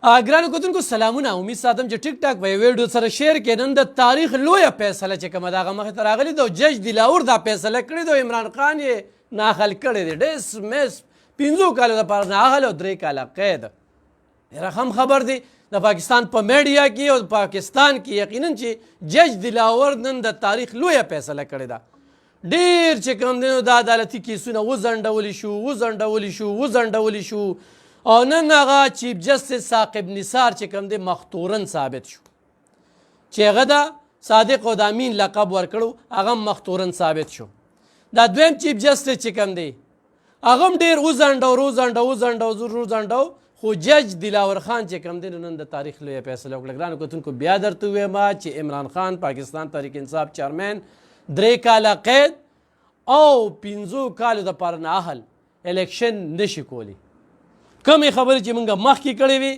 ګرانو کتونکو سلامونه. امید ساتم چې ټیک ټاک په ویډیو سره شیر کې. نن د تاریخ لویه فیصله چې کومه د هغه مخې ته راغلې ده، جج دلاور دا فیصله کړې ده، عمران خان یې ناخل کړی دی، ډسمس 5 کالو دپاره ناخل او 3 کاله قید. ډېره هم خبر دی د پاکستان په میډیا کې او پاکستان کې یقینا چې جج دلاور نن د تاریخ لویه فیصله کړې ده. ډېر چې کوم دی نو د عدالتي کیسونه وځنډولی شو او نن هغه چیف جسټس ثاقب نثار چې کوم دی مختورن ثابت شو، چې هغه د صادق او د امین لقب ورکړو، هغه مختورن ثابت شو. دا دویم چیف جسټس چې کوم دی هغه هم ډېر وځنډو، خو جج دلاور خان چې کوم دی نن د تاریخ لویه فیصله وکړه. ګرانو کتونکو بیا درته ووایم چې عمران خان پاکستان تحریک انصاف چیرمین 3 کاله قید او 5 کالو دپاره نااهل الیکشن نشي کولی. کمې خبرې چې موږ مخکې کړې وي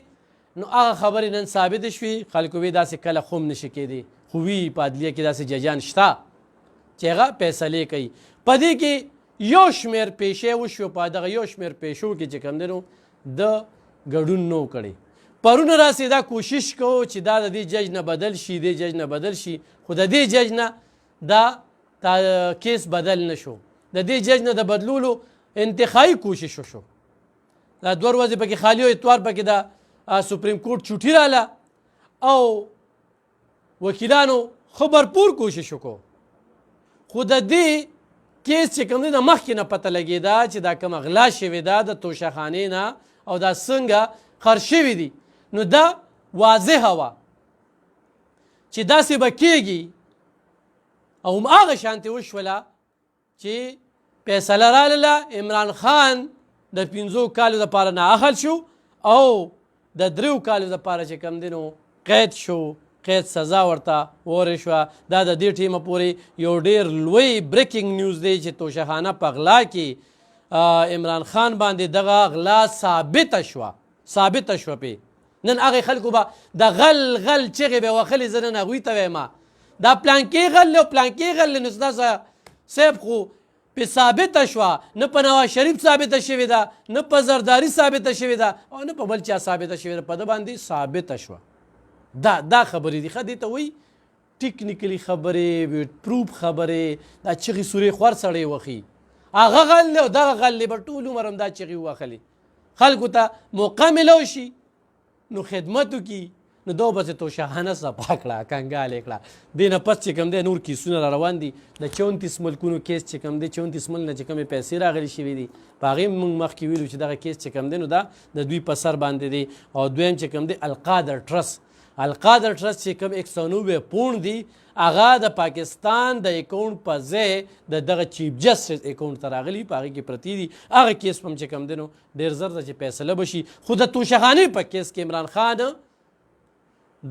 نو هغه خبرې نن ثابتې شوې. خلکو وی داسې کله خو هم نشي کېدی، خو وي په عدلیه کې داسې ججان شته چې هغه فیصلې کوي. په دې کې یو شمېر پیشې وشو، په دغه یو شمېر پیشو کې چې کوم دی نو د ګډون نه و کړی. پرونه راسې دا کوشش کوو چې دا د دې جج نه بدل شي، دې جج نه بدل شي، خو د دې جج نه دا کیس بدل نه شو. د دې جج نه د بدلولو انتخابي کوشش وشو. دا 2 ورځې پکې خالی او اتوار پکې د سپریم کورټ چوټي راله او وکیلانو خو بھرپور کوشش وکړو، خو د دې کیس چې کوم دی نه مخکې نه پته لګېده چې دا کوم غلا شوې ده د توشهخانې نه او دا څنګه خرڅ شوي دي، نو دا واضحه وه چې داسې به کېږي. او هماغه شانتې وشوله چې فیصله راغله، عمران خان د 5 کالو دپاره نااهل شو او د 3 کالو دپاره چې کوم دی نو قید شو، قید سزا ورته وورې شوه. دا د دې ټیمه پورې یو ډېر لوی بریکینګ نیوز دی چې توشهخانه په غلا کې عمران خان باندې دغه غلا ثابته شوه پې. نن هغې خلکو به د غل چغې به وخلې. زه نن هغوی ته وایم دا پلانکې غل او پلانکې غل، نو ستا صاحب خو په ثابته شوه، نه په نواز شریف ثابته شوې ده، نه په زرداري ثابته شوې ده او نه په بل چا ثابته شوې ده، په ده باندې ثابته شوه. دا خبرې دي. ښه دې ته وایي ټیکنیکلي خبرې، پروف خبرې، دا چغې سورې خور سړی وخي. هغه غل دی او دغه غل دی به ټول عمر هم دا چغې ووخلي. خلکو ته موقع میلو شي نو خدمت وکړي، نو دو بس توشهخانه صفا کړه، کنګال یې کړه. دې نه پس چې کوم دی نور کیسونه را روان دي. د 34 ملکونو کیس چې کوم دی، 34 ملک نه چې کومې پیسې راغلي شوي دي، په هغې موږ مخکې ویلو چې دغه کیس چې کوم دی نو دا د دوی په سر باندې دی. او دویم چې کوم دی القادر ټرست چې کوم 190 پوند دي، هغه د پاکستان د اکاونټ په ځای د دغه چیف جسټس اکاونټ ته راغلي، په هغې کې پرتې دي. هغه کیس هم چې کوم دی نو ډېر زر ده چې فیصله به شي. خو د توشهخانې په کیس کې عمران خان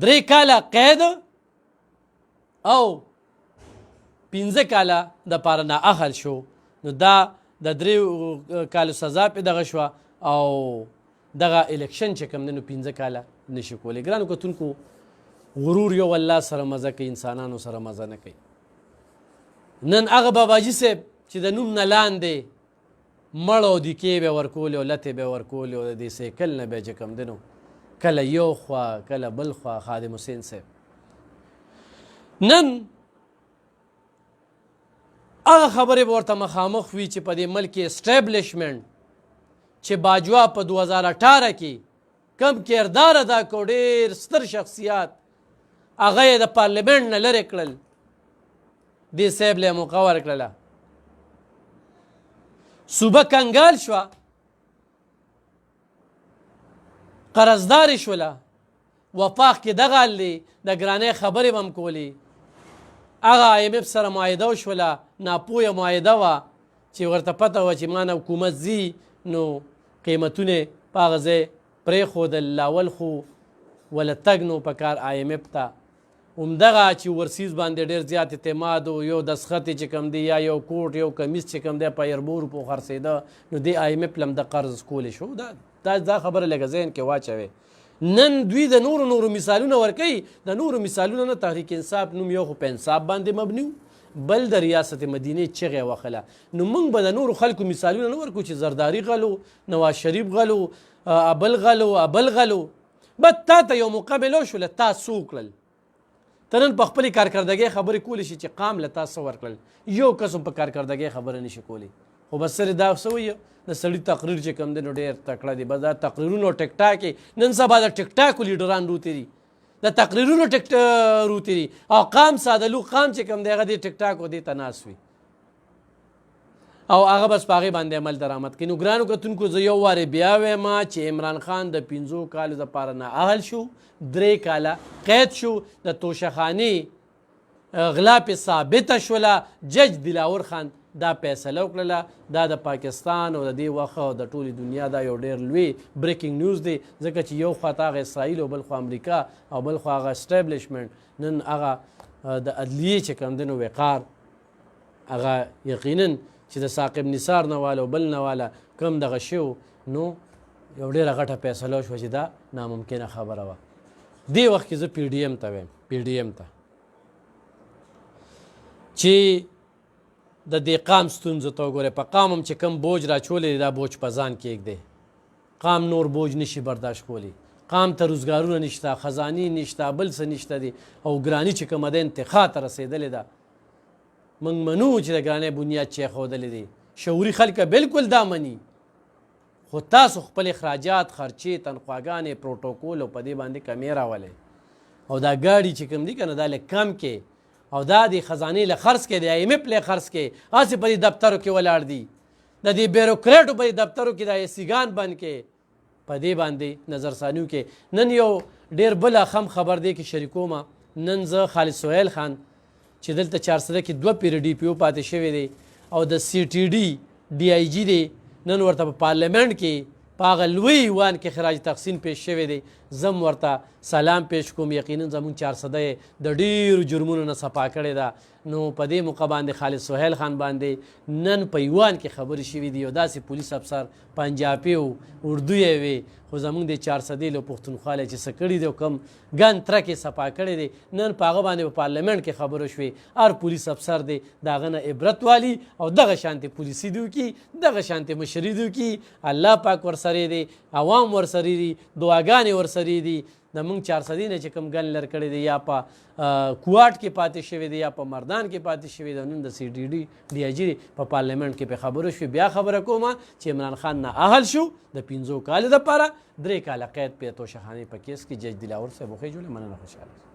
3 کاله قید او 15 کاله دپاره نااهل شو. نو دا د 3 کالو سزا پې دغه شوه او دغه الیکشن چې کوم دی نو 15 کاله نشي کولی. ګرانو کتونکو غرور یو الله سره مزه کوي، انسانانو سره مزه نه کوي. نن هغه باباجي صاحب چې د نوم نه لاندې مړ او دیکې به ورکولې او لتې به ورکولې او د دې سیکل نه به چې کوم دی نو کله یو خوا کله بل خوا خادم حسین صاحب. نن هغه خبرې به ورته مخامخ وي چې په دې ملک اسټیبلیشمنټ چې باجوا په 2018 کې کم کردار ادا کړو، ډېر ستر شخصیات، هغه یې د پارلیمنټ نه لرې کړل، دې صاحب له یې موقع ورکړله. صوبه کنګال شوه، قرضدارې شوله، وفاق کې دغه حال دی، د ګرانۍ خبرې به هم کولې. هغه IMF سره معاهده وشوله، ناپویه معاهده وه چې ورته پته وه چې ما نه حکومت ځي نو قیمتونه په هغه ځای پرېښودل. لاول خو وله تګ نو په کار IMF ته همدغه چې ورسیز باندې ډېر زیات اعتماد و، یو دسخط چې کوم دی یا یو کوټ یو کمیس چې کوم دی په 2 روپو خرڅېده، نو دې IMF له هم د قرض کولی شو. دا خبره لږه ذهن کې واچوئ. نن دوی د نورو مثالونه ورکوي. د نورو مثالونه نه تحریک انصاف نوم یو خو په انصاف باندې مبني بل د ریاست مدینې چغې وخله. نو موږ به د نورو خلکو مثالونه نه ورکو چې زرداري غلو، نواز شریف غلو، ابل غلو. بد تا ته یو موقع میلو شوله تا څه وکړل ته نن په خپلې کارکردګۍ خبرې کولی شي چې قام له تا څه ورکړل یو کس هم په کارکردګۍ خبره نشي کولی خو بس سره دا څه وایي د سړي تقریر چې کوم دی نو ډېر تکړه دی بس دا تقریرونو ټیک ټاک نن سبا د ټیک ټاکو لیډران روتې دي د تقریرونو روتې دي او قام سادهلو قام چې کوم دی هغه دې ټیک ټاک و دې ته ناست وي او هغه بس په هغې باندې عمل درآمد کوي نو ګرانو کتونکو زه یو وارې بیا وایم چې عمران خان د 5 کالو دپاره نااهل شو 3 کاله قید شو د توشخانې غلا پې ثابته شوله جج دلاور خان دا فیصله وکړله دا د پاکستان او د دې وخت د ټولې دنیا دا یو ډېر لوی بریکینګ نیوز دی ځکه چې یو خوا ته هغه اسرائیل او بل خوا امریکا او بل خوا هغه اسټیبلیشمنټ نن هغه د عدلیې چې کوم دی نو وقار هغه یقینا چې د ثاقب نثار نه والا او بل نه والا کم دغه شو نو یو ډېره غټه فیصله شوه چې دا ناممکنه خبره وه دې وخت کې زه پی ډي ایم ته وایم پی ډي ایم ته چې د دې قام ستونزو ته وګورئ په قام هم چې کوم بوج راچولی دی دا بوج په ځان کېږدی قام نور بوج نشي برداشت کولی قام ته روزګارونه نشته خزانې نشته بل څه نشته دي او ګراني چې کومه ده انتقا ته رسېدلې ده موږ منو چې د ګرانۍ بنیاد چې ایښودلی دی شعوري خلکه بلکل دا مني خو تاسو خپل اخراجات خرچې تنخواګانې پروټوکول او په دې باندې کمې راولئ او دا ګاډي چې کوم دي که نه دا لږ کم کې او دا د خزانې له خرڅ کې د IMF له خرڅ کې هسې په دې دفترو کې ولاړ دي د دې بیروکریټو په دې دفترو کې د ایسیګان بند کې په دې باندې نظرثانیو کې نن یو ډېر بل اخم خبر دی کې شریکومه نن زه خالد سهیل خان چې دلته 400 کې 2 پیر ډي پی او پاتې شوی دی او د CTD DIG دی نن ورته په پارلیمنټ کې په هغه لوی ایوان کې خراج تحسین پیش شوی دی زم ورته سلام پیش کوم یقینا زمونږ 400 د ډېرو جرمونو نه صفا کړې ده نو په دې موقع باندې خالد سهیل خان باندې نن په ایوان کې خبرې شوي دي یو داسې پولیس افسر پنجابي و اردو یې وي خو زمونږ د 400 له پښتونخوا چې څه کړي دي او کوم ګن ترکې صفا کړی دی نن په هغه باندې په پارلیمنټ کې خبرې شوې هر پولیس افسر دی د هغه نه عبرت والي او دغه شانتې پولیسي دي وکړي دغه شانتې مشري دي وکړي الله پاک ورسره دی عوام ورسره دي دعاګانې ورسره دي د موږ 400 نه چې کوم ګن لر کړی دی یا په کوواټ کې پاتې شوی دی یا په مردان کې پاتې شوی دی نن د CTD DIG په پارلیمنټ کې په خبرو شوې بیا خبره کومه چې عمران خان نااهل شو د 5 کالو دپاره 3 کاله قید په توشخانې په کیس کې جج دلاور صاحب وخې جوړه مننه خوشحاله